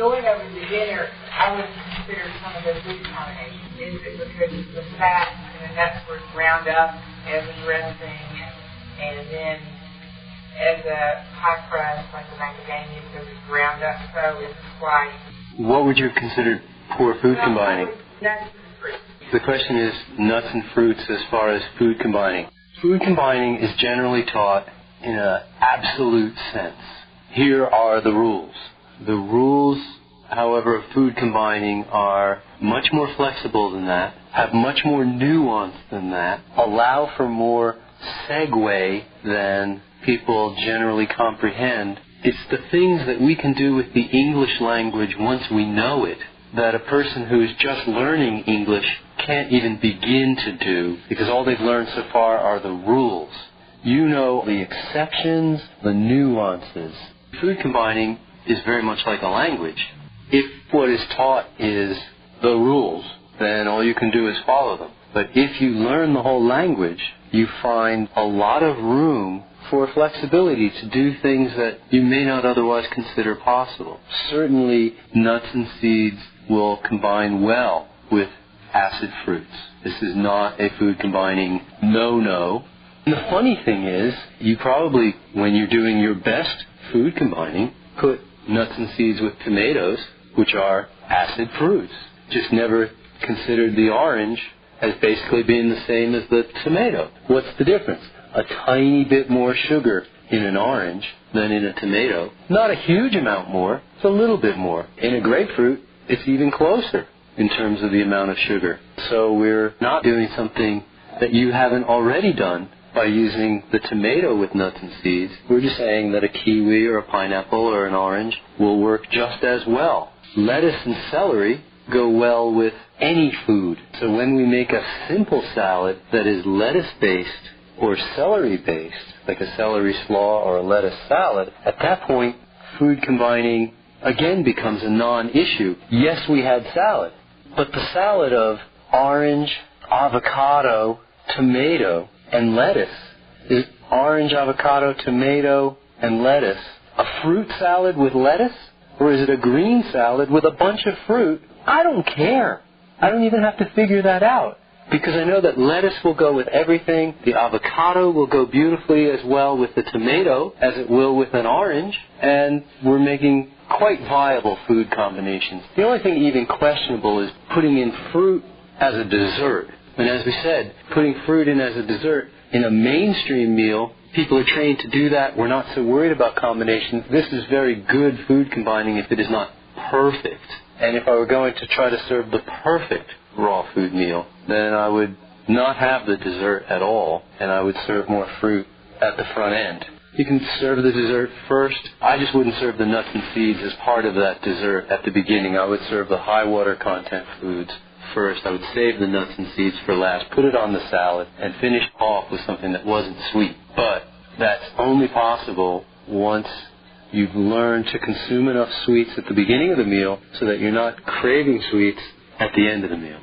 going over the dinner, I would consider some of the food combinations. Is it because the fat and the nuts were ground up as a dressing, and then as a pie crust, like the macadamia, because it's ground up, so it's quite... What would you have considered poor food combining? Nuts and fruit. The question is nuts and fruits as far as food combining. Food combining is generally taught in an absolute sense. Here are the rules. The rules, however, of food combining are much more flexible than that, have much more nuance than that, allow for more segue than people generally comprehend. It's the things that we can do with the English language once we know it that a person who is just learning English can't even begin to do, because all they've learned so far are the rules. You know the exceptions, the nuances. Food combining is very much like a language. If what is taught is the rules, then all you can do is follow them. But if you learn the whole language, you find a lot of room for flexibility to do things that you may not otherwise consider possible. Certainly, nuts and seeds will combine well with acid fruits. This is not a food combining no-no. And the funny thing is, you probably, when you're doing your best food combining, put nuts and seeds with tomatoes, which are acid fruits. Just never considered the orange as basically being the same as the tomato. What's the difference? A tiny bit more sugar in an orange than in a tomato. Not a huge amount more, it's a little bit more. In a grapefruit, it's even closer in terms of the amount of sugar. So we're not doing something that you haven't already done by using the tomato with nuts and seeds. We're just saying that a kiwi or a pineapple or an orange will work just as well. Lettuce and celery go well with any food. So when we make a simple salad that is lettuce-based or celery-based, like a celery slaw or a lettuce salad, at that point, food combining again becomes a non-issue. Yes, we had salad, but the salad of orange, avocado, tomato, and lettuce is orange, avocado, tomato, and lettuce a fruit salad with lettuce? Or is it a green salad with a bunch of fruit? I don't care. I don't even have to figure that out, because I know that lettuce will go with everything. The avocado will go beautifully as well with the tomato as it will with an orange, and we're making quite viable food combinations. The only thing even questionable is putting in fruit as a dessert. And as we said, putting fruit in as a dessert in a mainstream meal, people are trained to do that. We're not so worried about combinations. This is very good food combining if it is not perfect. And if I were going to try to serve the perfect raw food meal, then I would not have the dessert at all, and I would serve more fruit at the front end. You can serve the dessert first. I just wouldn't serve the nuts and seeds as part of that dessert at the beginning. I would serve the high water content foods first. I would save the nuts and seeds for last, put it on the salad, and finish off with something that wasn't sweet. But that's only possible once you've learned to consume enough sweets at the beginning of the meal so that you're not craving sweets at the end of the meal.